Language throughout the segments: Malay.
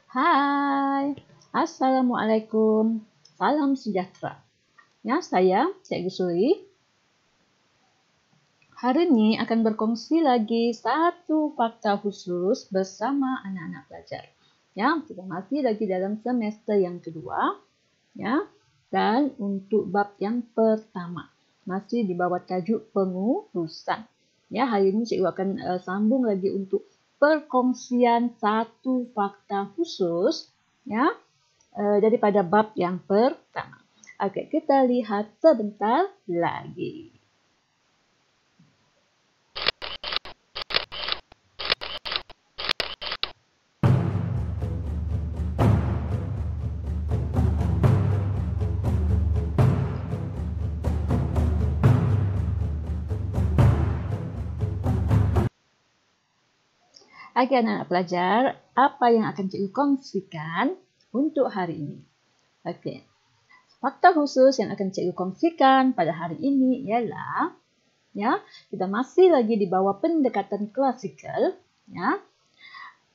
Hai, Assalamualaikum, salam sejahtera. Ya, saya Cikgu Suri. Hari ini akan berkongsi lagi satu fakta khusus bersama anak-anak pelajar. Ya, kita masih lagi dalam semester yang kedua. Ya, dan untuk bab yang pertama masih di bawah tajuk pengurusan. Ya, hari ini cikgu akan sambung lagi untuk perkongsian satu fakta khusus ya daripada bab yang pertama. Okey, kita lihat sebentar lagi. Okey, anak-anak pelajar, apa yang akan cikgu kongsikan untuk hari ini? Okey. Fakta khusus yang akan cikgu kongsikan pada hari ini ialah ya, kita masih lagi di bawah pendekatan klasikal ya.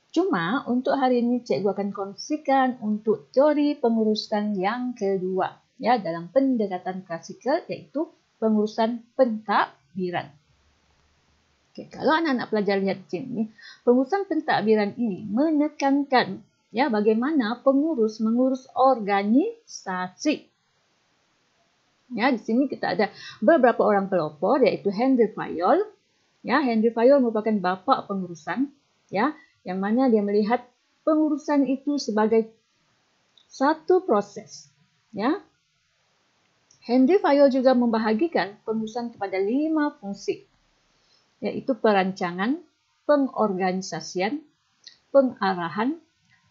Cuma untuk hari ini cikgu akan kongsikan untuk teori pengurusan yang kedua ya dalam pendekatan klasikal iaitu pengurusan pentadbiran. Okay, kalau anak-anak pelajar lihat di sini, pengurusan pentadbiran ini menekankan ya bagaimana pengurus mengurus organisasi. Ya, di sini kita ada beberapa orang pelopor iaitu Henry Fayol. Ya, Henry Fayol merupakan bapa pengurusan ya, yang mana dia melihat pengurusan itu sebagai satu proses, ya. Henry Fayol juga membahagikan pengurusan kepada 5 fungsi, iaitu perancangan, pengorganisasian, pengarahan,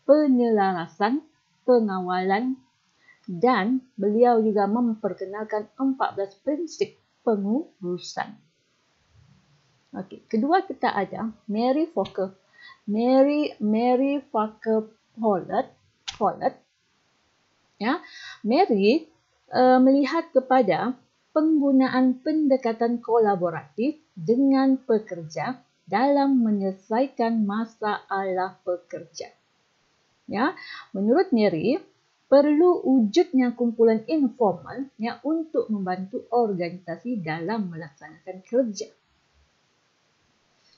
penyelarasan, pengawalan, dan beliau juga memperkenalkan 14 prinsip pengurusan. Okey, kedua kita ada Mary Fokker Pollitt. Ya, Mary melihat kepada penggunaan pendekatan kolaboratif dengan pekerja dalam menyelesaikan masalah pekerja. Ya, menurut Mary, perlu wujudnya kumpulan informal ya untuk membantu organisasi dalam melaksanakan kerja.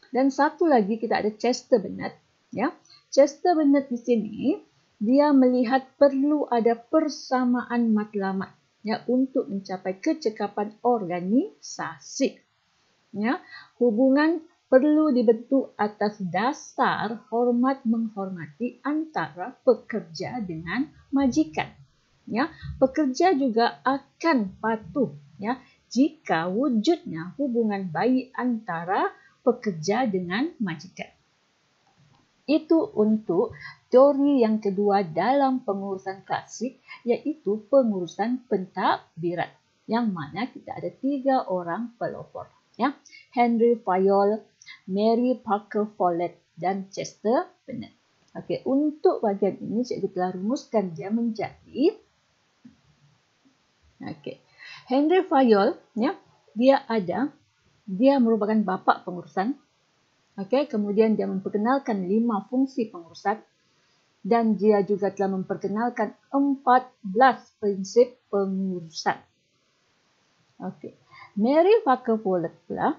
Dan satu lagi kita ada Chester Bennett ya. Chester Bennett di sini dia melihat perlu ada persamaan matlamat ya untuk mencapai kecekapan organisasi. Ya, hubungan perlu dibentuk atas dasar hormat menghormati antara pekerja dengan majikan. Ya, pekerja juga akan patuh ya jika wujudnya hubungan baik antara pekerja dengan majikan. Itu untuk teori yang kedua dalam pengurusan klasik iaitu pengurusan pentadbiran yang mana kita ada 3 orang pelopor ya. Henry Fayol, Mary Parker Follett dan Chester Bennett. Okey, untuk bahagian ini cikgu telah rumuskan dia menjadi Henry Fayol ya, dia merupakan bapa pengurusan. Okey, kemudian dia memperkenalkan 5 fungsi pengurusan dan dia juga telah memperkenalkan 14 prinsip pengurusan. Okey. Mary Parker Follett pula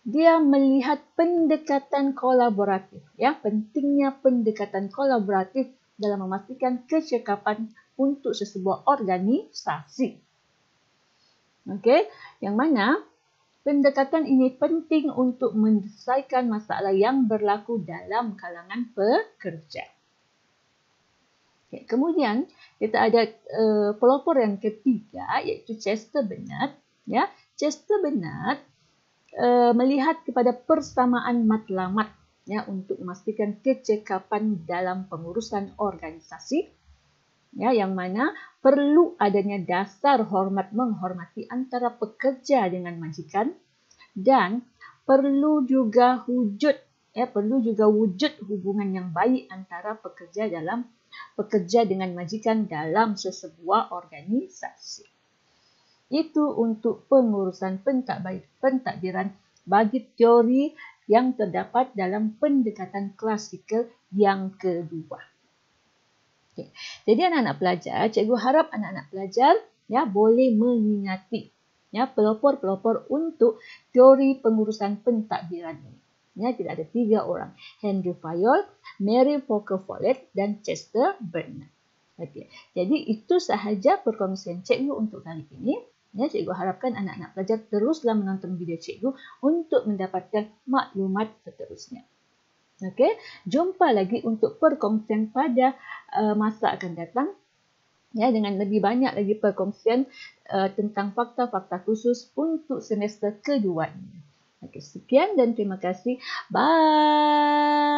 dia melihat pendekatan kolaboratif ya, pentingnya pendekatan kolaboratif dalam memastikan kecekapan untuk sesebuah organisasi. Okey, yang mana pendekatan ini penting untuk menyelesaikan masalah yang berlaku dalam kalangan pekerja. Okay, kemudian kita ada pelopor yang ketiga iaitu Chester Bennett. Ya, Chester Bennett melihat kepada persamaan matlamat ya untuk memastikan kecekapan dalam pengurusan organisasi. Ya, yang mana perlu adanya dasar hormat menghormati antara pekerja dengan majikan dan perlu juga wujud hubungan yang baik antara pekerja dengan majikan dalam sesebuah organisasi. Itu untuk pengurusan pentadbiran bagi teori yang terdapat dalam pendekatan klasikal yang kedua. Okay. Jadi anak-anak pelajar, cikgu harap anak-anak pelajar ya boleh mengingati ya pelopor-pelopor untuk teori pengurusan pentadbiran ini. Ya, tidak ada 3 orang, Henry Fayol, Mary Parker Follett dan Chester Bernard. Okey. Jadi itu sahaja perkongsian cikgu untuk kali ini. Ya, cikgu harapkan anak-anak pelajar teruslah menonton video cikgu untuk mendapatkan maklumat seterusnya. Okey, jumpa lagi untuk perkongsian pada masa akan datang. Ya, dengan lebih banyak lagi perkongsian tentang fakta-fakta khusus untuk semester kedua ini. Okey, sekian dan terima kasih. Bye.